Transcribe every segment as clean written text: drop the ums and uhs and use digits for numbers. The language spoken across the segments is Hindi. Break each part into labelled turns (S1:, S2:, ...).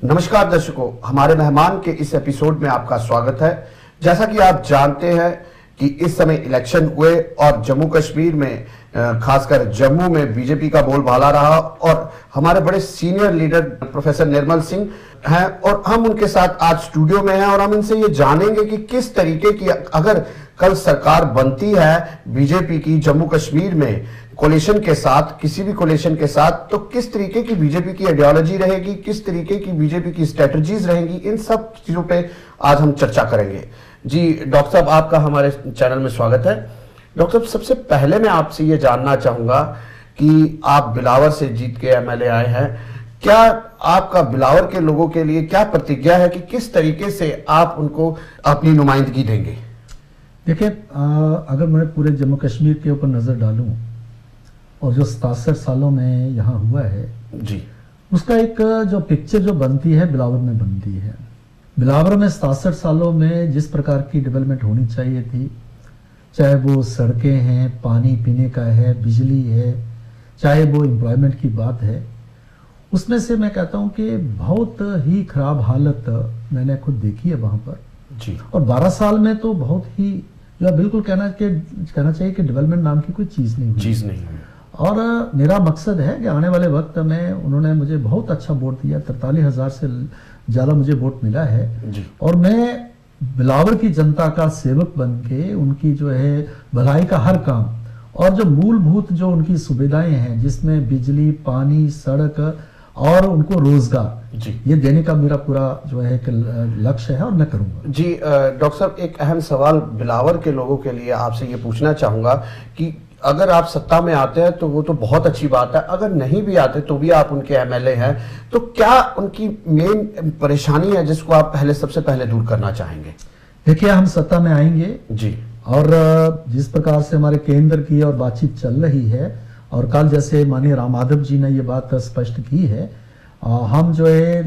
S1: नमस्कार दर्शकों, हमारे मेहमान के इस एपिसोड में आपका स्वागत है। जैसा कि आप जानते हैं कि इस समय इलेक्शन हुए और जम्मू कश्मीर में खासकर जम्मू में बीजेपी का बोलबाला रहा और हमारे बड़े senior leader professor Nirmal Singh हैं और हम उनके साथ आज स्टूडियो में हैं और हम इनसे ये जानेंगे कि किस तरीके की अगर कल सरकार बनती है बीजेपी की जम्मू कश्मीर में कोलिशन के साथ, किसी भी कोलिशन के साथ, तो किस तरीके की बीजेपी की आइडियोलॉजी रहेगी, किस तरीके की बीजेपी की स्ट्रेटजीज रहेंगी, इन सब चीजों पे आज हम चर्चा करेंगे। जी डॉक्टर साहब, आपका हमारे चैनल में स्वागत है। डॉक्टर साहब, सबसे पहले मैं आपसे ये जानना चाहूंगा कि आप बिलावर से जीत के एमएलए आए हैं, क्या आपका बिलावर के लोगों के लिए क्या प्रतिज्ञा है कि किस तरीके से आप उनको अपनी नुमाइंदगी देंगे?
S2: देखिए, अगर मैं पूरे जम्मू कश्मीर के ऊपर नजर डालूं और जो 67 सालों में यहाँ हुआ है
S1: जी,
S2: उसका एक जो पिक्चर जो बनती है बिलावर में बनती है। बिलावर में 67 सालों में जिस प्रकार की डेवलपमेंट होनी चाहिए थी, चाहे वो सड़कें हैं, पानी पीने का है, बिजली है, चाहे वो एम्प्लॉयमेंट की बात है, उसमें से मैं कहता हूँ कि बहुत ही खराब हालत मैंने खुद देखी है वहाँ पर
S1: जी।
S2: और 12 साल में तो बहुत ही जो है बिल्कुल कहना चाहिए कि डेवलपमेंट नाम की कोई चीज़ नहीं हुई। और मेरा मकसद है कि आने वाले वक्त में उन्होंने मुझे बहुत अच्छा वोट दिया, 43,000 से ज़्यादा मुझे वोट मिला है जी। और मैं बिलावर की जनता का सेवक बन के उनकी जो है भलाई का हर काम और जो मूलभूत जो उनकी सुविधाएं हैं, जिसमें बिजली, पानी, सड़क और उनको रोजगार जी, ये देने का मेरा पूरा जो है लक्ष्य है और मैं करूंगा
S1: जी। डॉक्टर साहब, एक अहम सवाल बिलावर के लोगों के लिए आपसे ये पूछना चाहूंगा कि अगर आप सत्ता में आते हैं तो वो तो बहुत अच्छी बात है, अगर नहीं भी आते तो भी आप उनके एमएलए हैं, तो क्या उनकी मेन परेशानी है जिसको आप सबसे पहले दूर करना चाहेंगे?
S2: देखिए, हम सत्ता में आएंगे
S1: जी
S2: और जिस प्रकार से हमारे केंद्र की और बातचीत चल रही है और कल जैसे माननीय राम माधव जी ने ये बात स्पष्ट की है, हम जो है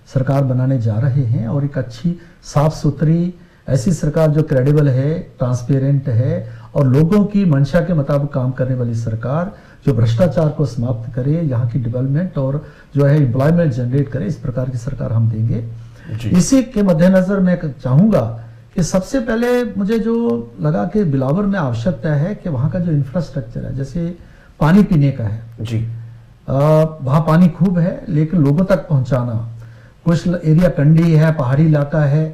S2: सरकार बनाने जा रहे हैं और एक अच्छी साफ सुथरी ऐसी सरकार जो क्रेडिबल है, ट्रांसपेरेंट है और लोगों की मंशा के मुताबिक काम करने वाली सरकार, जो भ्रष्टाचार को समाप्त करे, यहाँ की डेवलपमेंट और जो है एम्प्लॉयमेंट जनरेट करे, इस प्रकार की सरकार हम देंगे। इसी के मद्देनजर मैं चाहूंगा कि सबसे पहले मुझे जो लगा कि बिलावर में आवश्यकता है कि वहाँ का जो इंफ्रास्ट्रक्चर है, जैसे पानी पीने का है
S1: जी,
S2: वहाँ पानी खूब है लेकिन लोगों तक पहुँचाना, कुछ एरिया कंडी है, पहाड़ी इलाका है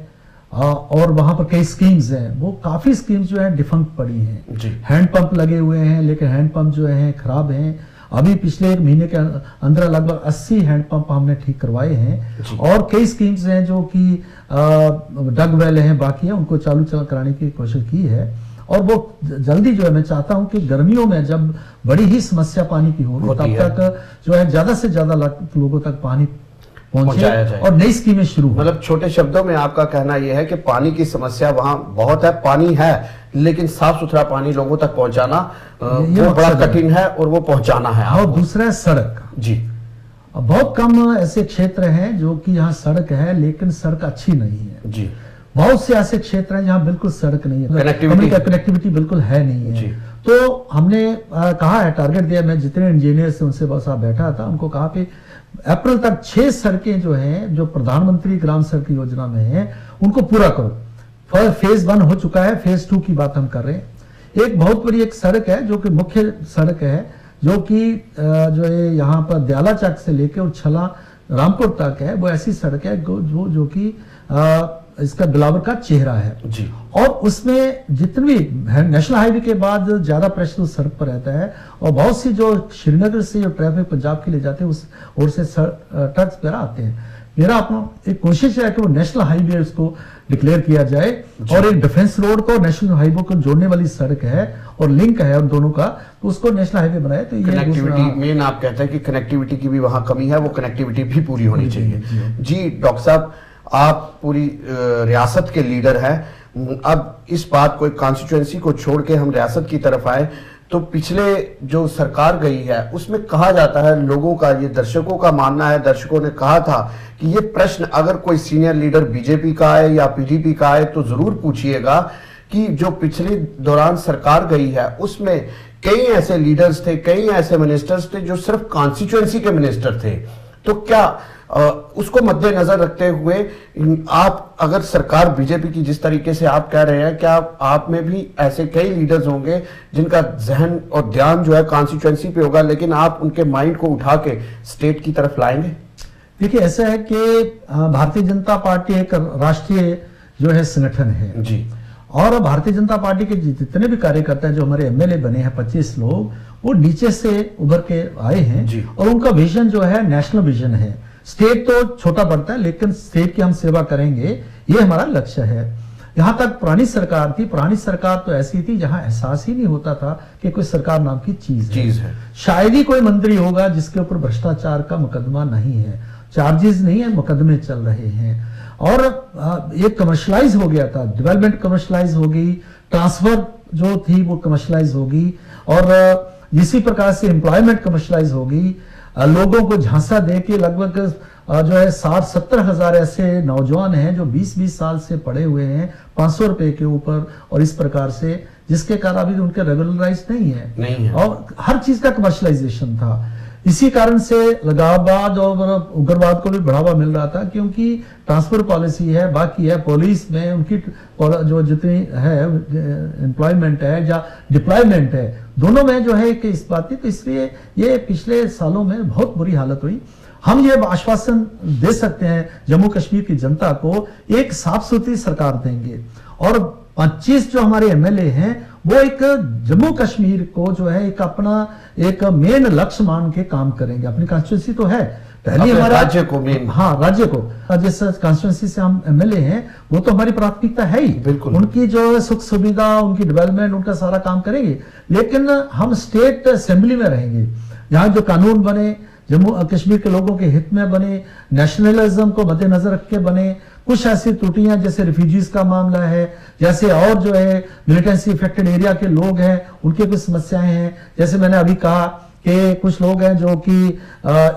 S2: और वहां पर कई स्कीम्स हैं, वो काफी स्कीम्स जो है डिफंक्ट पड़ी हैं। हैंडपंप लगे हुए हैं लेकिन हैंडपंप जो है खराब हैं। अभी पिछले 1 महीने के अंदर लगभग 80 हैंडपंप हमने ठीक करवाए हैं और कई स्कीम्स हैं जो कि डग वेल हैं, बाकी है, उनको चालू कराने की कोशिश की है और वो जल्दी जो है मैं चाहता हूं कि गर्मियों में जब बड़ी ही समस्या पानी की होगी तब तक जो है ज्यादा से ज्यादा लोगों तक पानी पहुंचाया जाए और नई स्कीमें शुरू।
S1: मतलब छोटे शब्दों में आपका कहना यह है कि पानी की समस्या वहां बहुत है, पानी है लेकिन साफ सुथरा पानी लोगों तक पहुंचाना वो बड़ा कठिन है और वो पहुंचाना है।
S2: और दूसरा है सड़क जी। बहुत कम ऐसे क्षेत्र हैं जो कि यहाँ सड़क है लेकिन सड़क अच्छी नहीं है जी। बहुत से ऐसे क्षेत्र हैं जहाँ बिल्कुल सड़क नहीं है, कनेक्टिविटी बिल्कुल है नहीं है। तो हमने कहा है, टारगेट दिया, मैं जितने इंजीनियर से उनसे बस बैठा था, उनको कहा कि अप्रैल तक 6 सड़कें जो हैं जो प्रधानमंत्री ग्राम सड़क योजना में हैं उनको पूरा करो। फेज 1 हो चुका है, फेज 2 की बात हम कर रहे हैं। एक बहुत बड़ी एक सड़क है जो कि मुख्य सड़क है, जो कि जो है यहाँ पर दयाला चक से लेके और छला रामपुर तक है, वो ऐसी सड़क है जो कि इसका बिलावर का चेहरा है जी। और उसमें जितनी नेशनल हाईवे के बाद ज्यादा प्रेशर उस सड़क पर रहता है और बहुत सी जो श्रीनगर से जो ट्रैफिक पंजाब के लिए जाते हैं उस ओर से ट्रक्स पर आते हैं। मेरा अपना एक कोशिश है कि वो नेशनल हाईवे उसको डिक्लेयर किया जाए और एक डिफेंस रोड को नेशनल हाईवे को जोड़ने वाली सड़क है और लिंक है उन दोनों का, तो उसको नेशनल हाईवे बनाए। तो ये
S1: कनेक्टिविटी मेन आप कहते हैं कि कनेक्टिविटी की भी वहां कमी है, वो कनेक्टिविटी भी पूरी होनी चाहिए जी। डॉक्टर साहब, आप पूरी रियासत के लीडर हैं, अब इस बात को, एक कॉन्स्टिट्यूएंसी को छोड़ के हम रियासत की तरफ आए तो पिछले जो सरकार गई है उसमें कहा जाता है, लोगों का, ये दर्शकों का मानना है, दर्शकों ने कहा था कि ये प्रश्न अगर कोई सीनियर लीडर बीजेपी का है या पीडीपी का है तो जरूर पूछिएगा कि जो पिछले दौरान सरकार गई है उसमें कई ऐसे लीडर्स थे, कई ऐसे मिनिस्टर्स थे जो सिर्फ कॉन्स्टिट्यूएंसी के मिनिस्टर थे। तो क्या उसको मद्देनजर रखते हुए आप, अगर सरकार बीजेपी की जिस तरीके से आप कह रहे हैं, क्या आप में भी ऐसे कई लीडर्स होंगे जिनका जहन और ध्यान जो है कॉन्स्टिट्यूएंसी पे होगा, लेकिन आप उनके माइंड को उठा के स्टेट की तरफ लाएंगे?
S2: देखिए, ऐसा है कि भारतीय जनता पार्टी एक राष्ट्रीय जो है संगठन है
S1: जी,
S2: और भारतीय जनता पार्टी के जितने भी कार्यकर्ता हैं, जो हमारे एमएलए बने हैं 25 लोग, वो नीचे से उभर के आए हैं और उनका विजन जो है नेशनल विजन है। स्टेट तो छोटा पड़ता है, लेकिन स्टेट की हम सेवा करेंगे, ये हमारा लक्ष्य है। यहां तक पुरानी सरकार थी, पुरानी सरकार तो ऐसी थी जहां एहसास ही नहीं होता था कि कोई सरकार नाम की चीज है। शायद ही कोई मंत्री होगा जिसके ऊपर भ्रष्टाचार का मुकदमा नहीं है, चार्जेस नहीं है, मुकदमे चल रहे हैं। और ये कमर्शलाइज हो गया था, डेवलपमेंट कमर्शलाइज हो गई, ट्रांसफर जो थी वो कमर्शलाइज होगी, और इसी प्रकार से एम्प्लॉयमेंट कमर्शलाइज होगी। लोगों को झांसा दे के लगभग जो है 60-70 हजार ऐसे नौजवान हैं जो 20-20 साल से पड़े हुए हैं 500 रुपए के ऊपर, और इस प्रकार से, जिसके कारण अभी उनके रेगुलराइज नहीं है और हर चीज का कमर्शलाइजेशन था। इसी कारण से लगाववाद और उग्रवाद को भी बढ़ावा मिल रहा था, क्योंकि ट्रांसफर पॉलिसी है, बाकी है पुलिस में उनकी जो जितनी है एम्प्लॉयमेंट है या डिप्लॉयमेंट है, दोनों में जो है कि इस बात की, तो इसलिए ये पिछले सालों में बहुत बुरी हालत हुई। हम ये आश्वासन दे सकते हैं जम्मू कश्मीर की जनता को, एक साफ सुथरी सरकार देंगे, और 25 जो हमारे एमएलए हैं वो एक जम्मू कश्मीर को जो है एक अपना एक मेन लक्ष्य मान के काम करेंगे। अपनी कॉन्स्टिट्यूंसी तो है, पहले हमारा
S1: राज्य को मेन,
S2: हाँ राज्य को, जिस कॉन्स्टिट्यूंसी से हम एमएलए हैं वो तो हमारी प्राथमिकता है ही, बिल्कुल उनकी जो सुख सुविधा, उनकी डेवलपमेंट, उनका सारा काम करेंगे। लेकिन हम स्टेट असेंबली में रहेंगे, यहाँ जो कानून बने जम्मू कश्मीर के लोगों के हित में बने, नेशनलिज्म को मद्देनजर रख के बने। कुछ ऐसी त्रुटियां जैसे रिफ्यूजीज का मामला है, जैसे और जो है मिलिटेंसी इफेक्टेड एरिया के लोग हैं उनके कुछ समस्याएं हैं, जैसे मैंने अभी कहा कि कुछ लोग हैं जो कि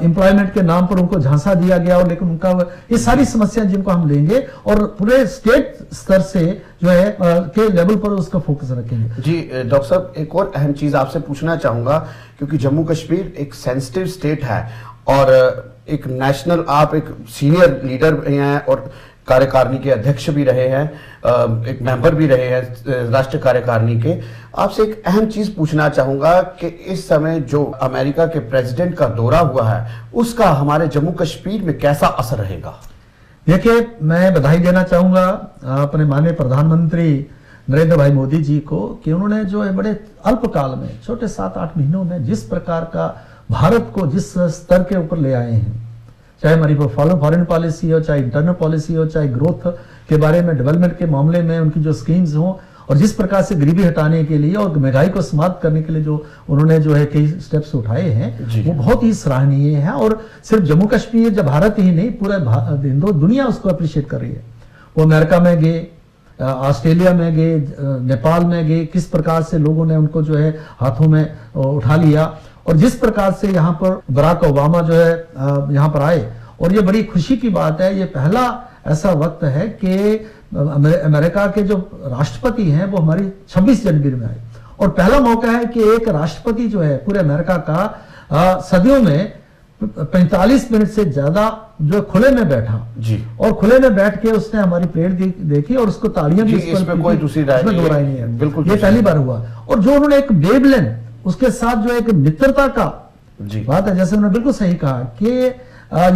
S2: एम्प्लॉयमेंट के नाम पर उनको झांसा दिया गया, और लेकिन उनका, ये सारी समस्याएं जिनको हम लेंगे और पूरे स्टेट स्तर से जो है के लेवल पर उसका फोकस रखेंगे।
S1: जी डॉक्टर साहब, एक और अहम चीज आपसे पूछना चाहूंगा, क्योंकि जम्मू कश्मीर एक सेंसिटिव स्टेट है और एक नेशनल, आप एक सीनियर लीडर हैं और कार्यकारिणी के अध्यक्ष भी रहे हैं, एक मेंबर भी रहे हैं राष्ट्रीय कार्यकारिणी के। आपसे एक अहम चीज पूछना चाहूंगा कि इस समय जो अमेरिका के प्रेसिडेंट का दौरा हुआ है उसका हमारे जम्मू कश्मीर में कैसा असर रहेगा?
S2: देखिए, मैं बधाई देना चाहूंगा अपने माननीय प्रधानमंत्री नरेंद्र भाई मोदी जी को कि उन्होंने जो है बड़े अल्पकाल में, छोटे 7-8 महीनों में जिस प्रकार का भारत को जिस स्तर के ऊपर ले आए हैं, चाहे हमारी फॉरेन पॉलिसी हो, चाहे इंटरनल पॉलिसी हो, चाहे ग्रोथ के बारे में, डेवलपमेंट के मामले में उनकी जो स्कीम्स हो, और जिस प्रकार से गरीबी हटाने के लिए और महंगाई को समाप्त करने के लिए जो उन्होंने जो है कई स्टेप्स उठाए हैं, वो बहुत ही सराहनीय है। और सिर्फ जम्मू कश्मीर, जब भारत ही नहीं, पूरा दुनिया उसको अप्रिशिएट कर रही है। वो अमेरिका में गए, ऑस्ट्रेलिया में गए, नेपाल में गए, किस प्रकार से लोगों ने उनको जो है हाथों में उठा लिया, और जिस प्रकार से यहाँ पर बराक ओबामा जो है यहाँ पर आए, और ये बड़ी खुशी की बात है, ये पहला ऐसा वक्त है कि अमेरिका के जो राष्ट्रपति हैं वो हमारी 26 जनवरी में आए, और पहला मौका है कि एक राष्ट्रपति जो है पूरे अमेरिका का सदियों में 45 मिनट से ज्यादा जो खुले में बैठा जी, और खुले में बैठ के उसने हमारी परेड देखी और उसको तालियां भी,
S1: इसमें कोई दूसरी राय
S2: नहीं है, बिल्कुल ये पहली बार हुआ। और जो उन्होंने एक वेवलेंथ, उसके साथ जो एक मित्रता का बात है, जैसे उन्होंने बिल्कुल सही कहा कि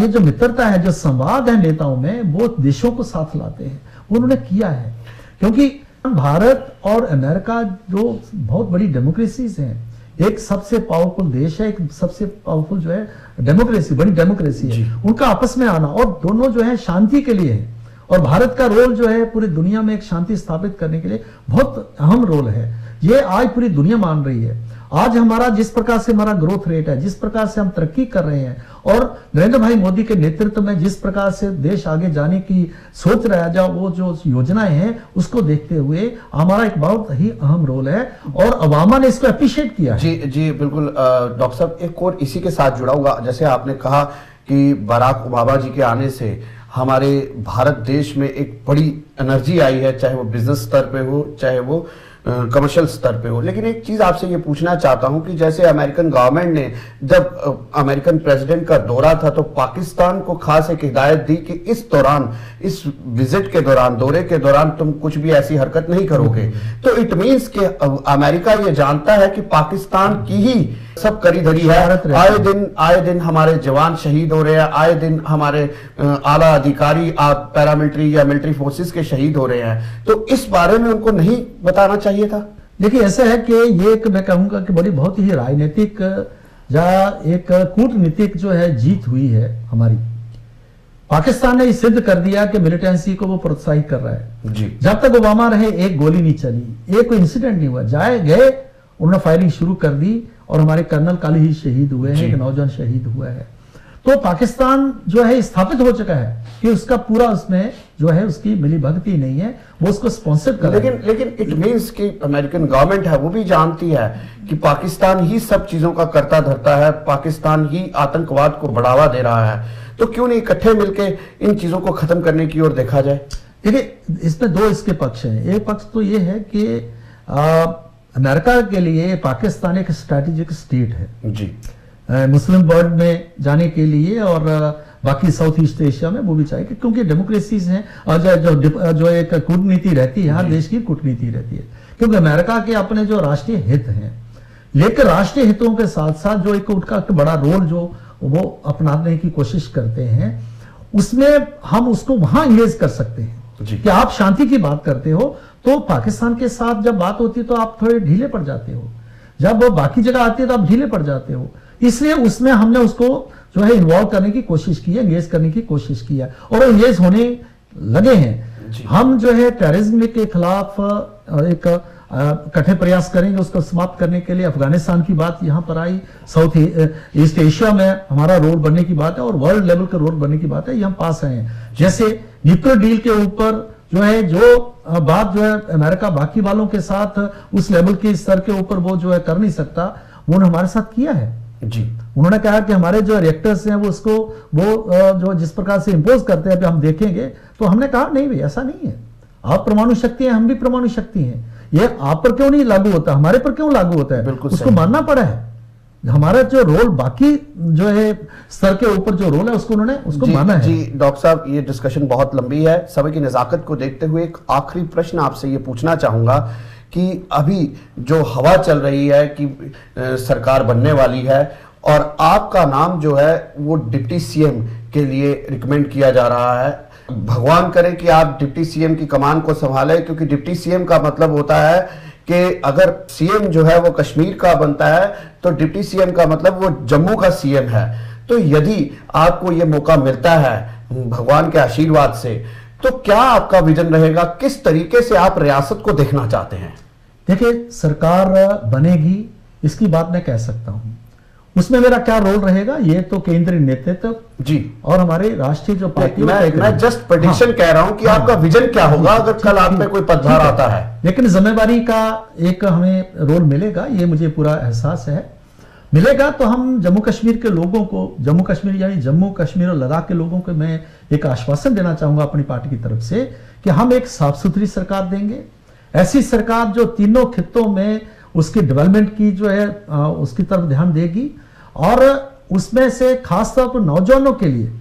S2: ये जो मित्रता है, जो संवाद है नेताओं में, वो देशों को साथ लाते हैं, वो उन्होंने किया है। क्योंकि भारत और अमेरिका जो बहुत बड़ी डेमोक्रेसीज हैं, एक सबसे पावरफुल देश है, एक सबसे पावरफुल जो है डेमोक्रेसी, बड़ी डेमोक्रेसी है, उनका आपस में आना, और दोनों जो है शांति के लिए है, और भारत का रोल जो है पूरी दुनिया में एक शांति स्थापित करने के लिए बहुत अहम रोल है। ये आज पूरी दुनिया मान रही है। आज हमारा जिस प्रकार से हमारा ग्रोथ रेट है, जिस प्रकार से हम तरक्की कर रहे हैं, और नरेंद्र भाई मोदी के नेतृत्व में जिस प्रकार से देश आगे जाने की सोच रहा है, वो जो योजनाएं हैं, उसको देखते हुए हमारा एक बहुत ही अहम रोल है, और ओबामा ने इसको अप्रिशिएट किया है।
S1: जी बिल्कुल डॉक्टर साहब, एक और इसी के साथ जुड़ा हुआ, जैसे आपने कहा कि बराक ओबामा जी के आने से हमारे भारत देश में एक बड़ी एनर्जी आई है, चाहे वो बिजनेस स्तर पे हो, चाहे वो कमर्शियल स्तर पे हो। लेकिन एक चीज आपसे ये पूछना चाहता हूं कि जैसे अमेरिकन गवर्नमेंट ने जब अमेरिकन प्रेसिडेंट का दौरा था तो पाकिस्तान को खास एक हिदायत दी कि इस दौरान, इस विजिट के दौरान, दौरे के दौरान तुम कुछ भी ऐसी हरकत नहीं करोगे। तो इट मीन्स कि अमेरिका ये जानता है कि पाकिस्तान की ही सब करी धरी है। आए दिन हमारे जवान शहीद हो रहे हैं, आए दिन हमारे आला अधिकारी पैरामिलिट्री या मिलिट्री फोर्सेस के शहीद हो रहे हैं। तो इस बारे में उनको नहीं बताना चाहिए था?
S2: देखिए ऐसा है कि ये एक मैं कहूंगा कि बड़ी बहुत ही राजनीतिक या एक कूटनीतिक जो है जीत हुई है हमारी। पाकिस्तान ने सिद्ध कर दिया कि मिलिटेंसी को वो प्रोत्साहित कर रहा है
S1: जी।
S2: जब तक ओबामा रहे एक गोली नहीं चली, एक कोई इंसिडेंट नहीं हुआ, गए उन्होंने फायरिंग शुरू कर दी और हमारे कर्नल कल ही शहीद हुए हैं, एक नौजवान शहीद हुआ है। तो पाकिस्तान जो है स्थापित हो चुका है कि उसका पूरा उसमें जो है उसकी मिली भगती नहीं है, वो उसको स्पॉन्सर कर रहा है।
S1: लेकिन इट मींस कि अमेरिकन गवर्नमेंट है वो भी जानती है कि पाकिस्तान ही सब चीजों का करता धरता है, पाकिस्तान ही आतंकवाद को बढ़ावा दे रहा है। तो क्यों नहीं इकट्ठे मिलकर इन चीजों को खत्म करने की ओर देखा जाए?
S2: देखिए इसमें दो इसके पक्ष हैं। एक पक्ष तो ये है कि अमेरिका के लिए पाकिस्तान एक स्ट्रैटेजिक स्टेट है
S1: जी,
S2: मुस्लिम वर्ल्ड में जाने के लिए और बाकी साउथ ईस्ट एशिया में वो भी चाहिए, क्योंकि डेमोक्रेसीज हैं और जो एक कूटनीति रहती है, हर देश की कूटनीति रहती है। क्योंकि अमेरिका के अपने जो राष्ट्रीय हित हैं, लेकिन राष्ट्रीय हितों के साथ साथ जो एक उनका बड़ा रोल जो वो अपनाने की कोशिश करते हैं, उसमें हम उसको वहां इंगेज कर सकते हैं कि आप शांति की बात करते हो तो पाकिस्तान के साथ जब बात होती है तो आप थोड़े ढीले पड़ जाते हो, जब वो बाकी जगह आती है तो आप ढीले पड़ जाते हो। इसलिए उसमें हमने उसको जो है इन्वॉल्व करने की कोशिश की है, एंगेज करने की कोशिश की है और एंगेज होने लगे हैं। हम जो है टेररिज्म के खिलाफ एक कठिन प्रयास करेंगे उसको समाप्त करने के लिए। अफगानिस्तान की बात यहां पर आई, साउथ ईस्ट एशिया में हमारा रोल बनने की बात है और वर्ल्ड लेवल का रोल बनने की बात है, ये हम पास आए हैं। जैसे न्यूक्लियर डील के ऊपर जो है जो बात जो है अमेरिका बाकी वालों के साथ उस लेवल के स्तर के ऊपर वो जो है कर नहीं सकता, वो उन्होंने हमारे साथ किया है
S1: जी।
S2: उन्होंने कहा कि हमारे जो रिएक्टर्स हैं वो उसको वो जो जिस प्रकार से इंपोज करते हैं अभी हम देखेंगे, तो हमने कहा नहीं भाई ऐसा नहीं है, आप परमाणु शक्ति हैं, हम भी परमाणु शक्ति हैं, ये आप पर क्यों नहीं लागू होता, हमारे पर क्यों लागू होता है, उसको मानना पड़ा है। हमारा जो रोल बाकी जो है स्तर के ऊपर जो रोल है उसको उन्होंने उसको माना है।
S1: जी डॉक्टर साहब, ये डिस्कशन बहुत लंबी है, समय की नजाकत को देखते हुए एक आखिरी प्रश्न आपसे ये पूछना चाहूंगा कि अभी जो हवा चल रही है कि सरकार बनने वाली है और आपका नाम जो है वो डिप्टी सीएम के लिए रिकमेंड किया जा रहा है, भगवान करे कि आप डिप्टी सीएम की कमान को संभालें, क्योंकि डिप्टी सीएम का मतलब होता है कि अगर सीएम जो है वो कश्मीर का बनता है तो डिप्टी सीएम का मतलब वो जम्मू का सीएम है। तो यदि आपको ये मौका मिलता है भगवान के आशीर्वाद से, तो क्या आपका विजन रहेगा, किस तरीके से आप रियासत को देखना चाहते हैं?
S2: देखिए सरकार बनेगी इसकी बात मैं कह सकता हूं, उसमें मेरा क्या रोल रहेगा ये तो केंद्रीय नेतृत्व
S1: जी और
S2: हमारे राष्ट्रीय जो पार्टी,
S1: मैं जस्ट प्रेडिक्शन कह रहा हूं कि आपका विजन क्या होगा अगर कल आप में कोई पदभार आता है।
S2: लेकिन जिम्मेवारी का एक हमें रोल मिलेगा, ये मुझे पूरा एहसास है, मिलेगा तो हम जम्मू कश्मीर के लोगों को, जम्मू कश्मीर यानी जम्मू कश्मीर और लद्दाख के लोगों को मैं एक आश्वासन देना चाहूंगा अपनी पार्टी की तरफ से कि हम एक साफ सुथरी सरकार देंगे, ऐसी सरकार जो तीनों खित्तों में उसकी डेवलपमेंट की जो है उसकी तरफ ध्यान देगी और उसमें से खासतौर पर नौजवानों के लिए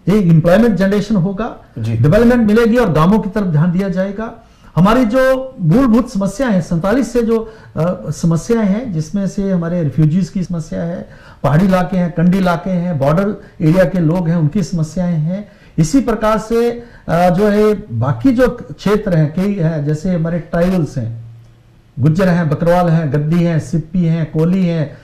S2: एक एम्प्लॉयमेंट जनरेशन होगा, डेवलपमेंट मिलेगी और गांवों की तरफ ध्यान दिया जाएगा। हमारी जो मूलभूत समस्याएं हैं, 47 से जो समस्याएं हैं, जिसमें से हमारे रिफ्यूजीज की समस्या है, पहाड़ी इलाके हैं, कंडी इलाके हैं, बॉर्डर एरिया के लोग हैं, उनकी समस्याएं हैं। इसी प्रकार से जो है बाकी जो क्षेत्र हैं कई हैं, जैसे हमारे ट्राइबल्स हैं, गुज्जर हैं, बकरवाल हैं, गद्दी हैं, सिप्पी हैं, कोली हैं,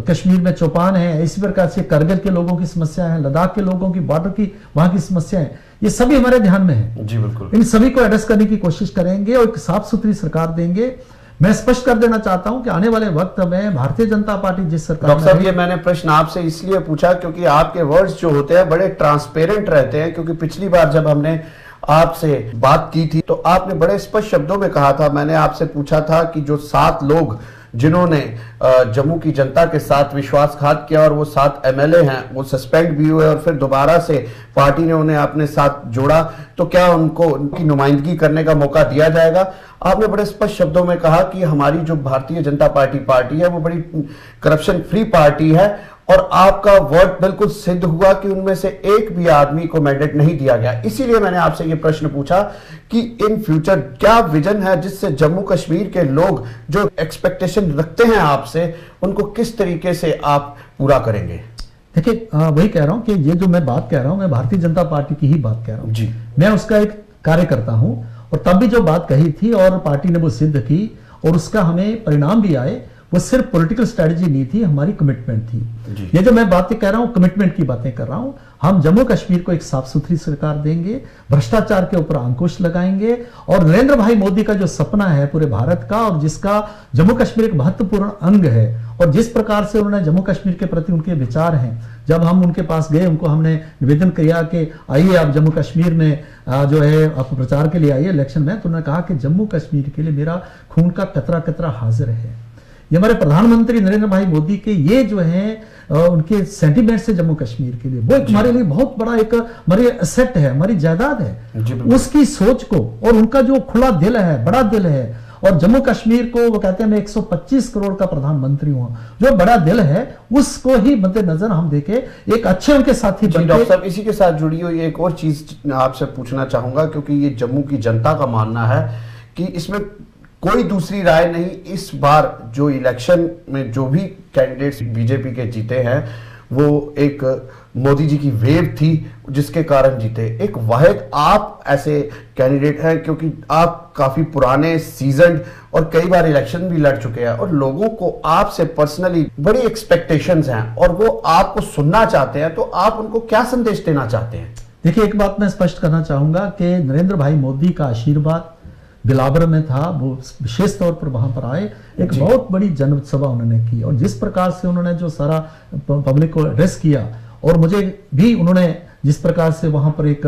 S2: कश्मीर में चौपान है, इसी प्रकार से करगिल के लोगों की समस्या है, लद्दाख के लोगों की बॉर्डर की वहां की समस्या है, ये सभी हमारे ध्यान में है।
S1: जी बिल्कुल,
S2: इन सभी को एड्रेस करने की कोशिश करेंगे और एक साफ सुथरी सरकार देंगे। मैं स्पष्ट कर देना चाहता हूं कि आने वाले वक्त में भारतीय जनता पार्टी जिस सरकार,
S1: डॉक्टर साहब ये मैंने प्रश्न आपसे इसलिए पूछा क्योंकि आपके वर्ड्स जो होते हैं बड़े ट्रांसपेरेंट रहते हैं, क्योंकि पिछली बार जब हमने आपसे बात की थी तो आपने बड़े स्पष्ट शब्दों में कहा था, मैंने आपसे पूछा था कि जो 7 लोग जिन्होंने जम्मू की जनता के साथ विश्वासघात किया और वो 7 एमएलए हैं वो सस्पेंड भी हुए और फिर दोबारा से पार्टी ने उन्हें अपने साथ जोड़ा, तो क्या उनको उनकी नुमाइंदगी करने का मौका दिया जाएगा? आपने बड़े स्पष्ट शब्दों में कहा कि हमारी जो भारतीय जनता पार्टी है वो बड़ी करप्शन फ्री पार्टी है और आपका वर्ड बिल्कुल सिद्ध हुआ कि उनमें से एक भी आदमी को मैंडेट नहीं दिया गया। इसीलिए मैंने आपसे ये प्रश्न पूछा कि इन फ्यूचर क्या विजन है जिससे जम्मू कश्मीर के लोग जो एक्सपेक्टेशन रखते हैं आपसे उनको किस तरीके से आप पूरा करेंगे?
S2: देखिए, वही कह रहा हूं कि ये जो मैं बात कह रहा हूं मैं भारतीय जनता पार्टी की ही बात कह रहा हूं जी। मैं उसका एक कार्यकर्ता हूं और तब भी जो बात कही थी और पार्टी ने वो सिद्ध की और उसका हमें परिणाम भी आए, वो सिर्फ पॉलिटिकल स्ट्रेटजी नहीं थी, हमारी कमिटमेंट थी। ये जो मैं बातें कह रहा हूं कमिटमेंट की बातें कर रहा हूं। हम जम्मू कश्मीर को एक साफ सुथरी सरकार देंगे, भ्रष्टाचार के ऊपर अंकुश लगाएंगे और नरेंद्र भाई मोदी का जो सपना है पूरे भारत का और जिसका जम्मू कश्मीर एक महत्वपूर्ण अंग है और जिस प्रकार से उन्होंने जम्मू कश्मीर के प्रति उनके विचार हैं, जब हम उनके पास गए उनको हमने निवेदन किया कि आइए आप जम्मू कश्मीर में जो है आप प्रचार के लिए आइए इलेक्शन में, तो उन्होंने कहा कि जम्मू कश्मीर के लिए मेरा खून का कतरा कतरा हाजिर है। ये हमारे प्रधानमंत्री नरेंद्र भाई मोदी के ये जो है उनके सेंटिमेंट से जम्मू कश्मीर के लिए वो एक हमारे लिए बहुत बड़ा एक हमारी एसेट है, हमारी जायदाद है। उसकी सोच को और उनका जो खुला दिल है, बड़ा दिल है और जम्मू कश्मीर को वो कहते हैं मैं 125 करोड़ का प्रधानमंत्री हूं, जो बड़ा दिल है उसको ही मद्देनजर हम देखे एक अच्छे उनके साथी बन।
S1: डॉक्टर साहब, इसी के साथ जुड़ी हुई एक और चीज आपसे पूछना चाहूंगा क्योंकि ये जम्मू की जनता का मानना है कि इसमें कोई दूसरी राय नहीं। इस बार जो इलेक्शन में जो भी कैंडिडेट्स बीजेपी के जीते हैं वो एक मोदी जी की वेव थी जिसके कारण जीते। एक वाहिद आप ऐसे कैंडिडेट हैं क्योंकि आप काफी पुराने सीजन्ड और कई बार इलेक्शन भी लड़ चुके हैं और लोगों को आपसे पर्सनली बड़ी एक्सपेक्टेशंस हैं और वो आपको सुनना चाहते हैं, तो आप उनको क्या संदेश देना चाहते हैं?
S2: देखिए, एक बात मैं स्पष्ट करना चाहूंगा कि नरेंद्र भाई मोदी का आशीर्वाद बिलावर में था, वो विशेष तौर पर वहां पर आए, एक बहुत बड़ी जनसभा उन्होंने की और जिस प्रकार से उन्होंने जो सारा पब्लिक को एड्रेस किया और मुझे भी उन्होंने जिस प्रकार से वहां पर एक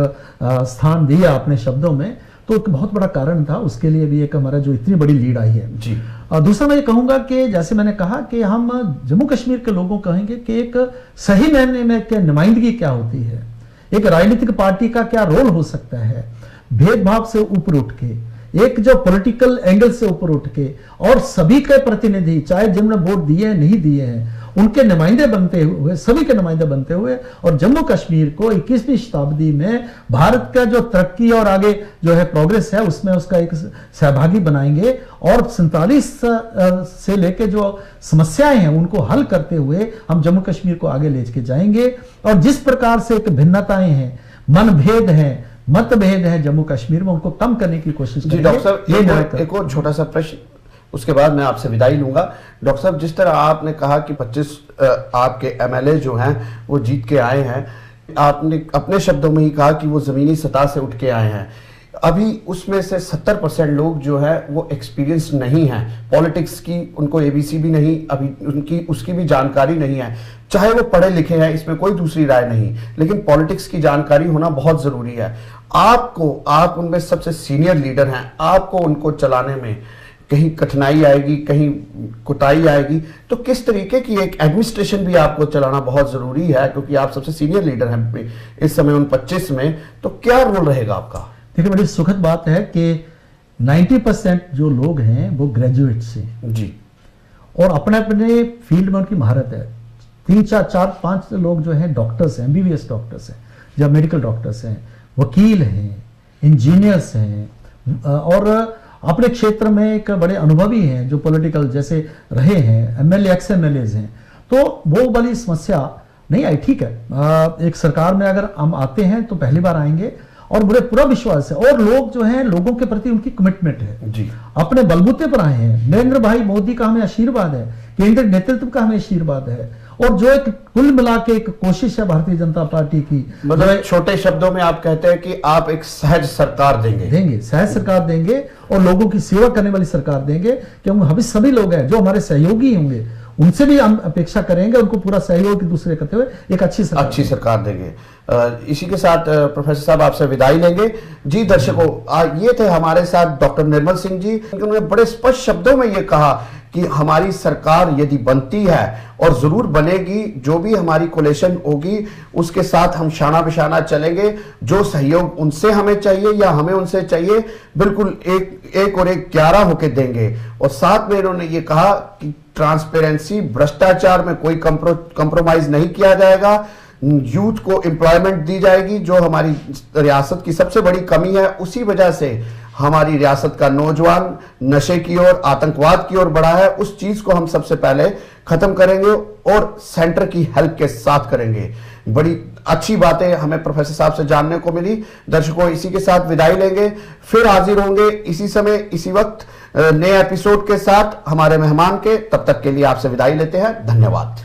S2: स्थान दिया अपने शब्दों में, तो एक बहुत बड़ा कारण था उसके लिए भी एक हमारा जो इतनी बड़ी लीड आई है जी। दूसरा मैं ये कहूंगा कि जैसे मैंने कहा कि हम जम्मू कश्मीर के लोगों कहेंगे कि एक सही मायने में क्या नुमाइंदगी क्या होती है, एक राजनीतिक पार्टी का क्या रोल हो सकता है, भेदभाव से ऊपर उठ के एक जो पॉलिटिकल एंगल से ऊपर उठ के और सभी के प्रतिनिधि चाहे जिन्होंने वोट दिए हैं नहीं दिए हैं उनके नुमाइंदे बनते हुए, सभी के नुमाइंदे बनते हुए और जम्मू कश्मीर को 21वीं शताब्दी में भारत का जो तरक्की और आगे जो है प्रोग्रेस है उसमें उसका एक सहभागी बनाएंगे और 47 से लेके जो समस्याएं हैं उनको हल करते हुए हम जम्मू कश्मीर को आगे लेके जाएंगे। और जिस प्रकार से एक भिन्नताएं हैं, मनभेद हैं, मतभेद है जम्मू कश्मीर में, उनको कम करने की कोशिश करेंगे।
S1: डॉक्टर साहब, एक और छोटा सा प्रश्न, उसके बाद मैं आपसे विदाई लूंगा। डॉक्टर साहब, जिस तरह आपने कहा कि 25 आपके एमएलए जो हैं वो जीत के आए हैं, आपने अपने शब्दों में ही कहा कि वो जमीनी सतह से उठ के आए हैं। अभी उसमें से 70% लोग जो है वो एक्सपीरियंस नहीं है, पॉलिटिक्स की उनको एबीसी भी नहीं, अभी उनकी उसकी भी जानकारी नहीं है, चाहे वो पढ़े लिखे हैं, इसमें कोई दूसरी राय नहीं, लेकिन पॉलिटिक्स की जानकारी होना बहुत जरूरी है। आप उनमें सबसे सीनियर लीडर हैं, आपको उनको चलाने में कहीं कठिनाई आएगी, कहीं कुताही आएगी, तो किस तरीके की एक एडमिनिस्ट्रेशन भी आपको चलाना बहुत जरूरी है क्योंकि आप सबसे सीनियर लीडर हैं इस समय उन 25 में, तो क्या रोल रहेगा आपका?
S2: देखिए, बड़ी सुखद बात है कि 90% जो लोग हैं वो ग्रेजुएट्स हैं जी और अपने अपने फील्ड में उनकी महारत है। 3-4-5 लोग जो हैं डॉक्टर्स हैं, एमबीबीएस डॉक्टर्स हैं, जब मेडिकल डॉक्टर्स हैं, वकील हैं, इंजीनियर्स हैं और अपने क्षेत्र में एक बड़े अनुभवी हैं जो पॉलिटिकल जैसे रहे हैं, एमएलए एक्स एमएलए हैं, तो वो वाली समस्या नहीं आई। ठीक है, एक सरकार में अगर हम आते हैं तो पहली बार आएंगे और मुझे पूरा विश्वास है और लोग जो हैं लोगों के प्रति उनकी कमिटमेंट है जी, अपने बलबूते पर आए हैं। नरेंद्र भाई मोदी का हमें आशीर्वाद है, केंद्रीय नेतृत्व का हमें आशीर्वाद है और जो एक कुल मिला के एक कोशिश है भारतीय जनता पार्टी की,
S1: मतलब छोटे शब्दों में आप कहते हैं कि आप एक सहज सरकार देंगे,
S2: सहज सरकार देंगे और लोगों की सेवा करने वाली सरकार देंगे। क्योंकि हम सभी लोग हैं जो हमारे सहयोगी होंगे उनसे भी हम अपेक्षा करेंगे उनको पूरा सहयोग एक दूसरे करते हुए एक अच्छी
S1: सरकार देंगे। इसी के साथ प्रोफेसर साहब आपसे विदाई लेंगे जी। दर्शकों, ये थे हमारे साथ डॉक्टर निर्मल सिंह जी, उन्होंने बड़े स्पष्ट शब्दों में ये कहा कि हमारी सरकार यदि बनती है और जरूर बनेगी, जो भी हमारी कोलेशन होगी उसके साथ हम शाना बिशाना चलेंगे। जो सहयोग उनसे हमें चाहिए या हमें उनसे चाहिए, बिल्कुल एक और एक 11 होके देंगे। और साथ में इन्होंने ये कहा कि ट्रांसपेरेंसी, भ्रष्टाचार में कोई कंप्रोमाइज नहीं किया जाएगा। यूथ को एम्प्लॉयमेंट दी जाएगी, जो हमारी रियासत की सबसे बड़ी कमी है। उसी वजह से हमारी रियासत का नौजवान नशे की ओर, आतंकवाद की ओर बढ़ा है। उस चीज को हम सबसे पहले खत्म करेंगे और सेंटर की हेल्प के साथ करेंगे। बड़ी अच्छी बातें हमें प्रोफेसर साहब से जानने को मिली। दर्शकों, इसी के साथ विदाई लेंगे, फिर हाजिर होंगे इसी समय इसी वक्त नए एपिसोड के साथ हमारे मेहमान के। तब तक के लिए आपसे विदाई लेते हैं। धन्यवाद।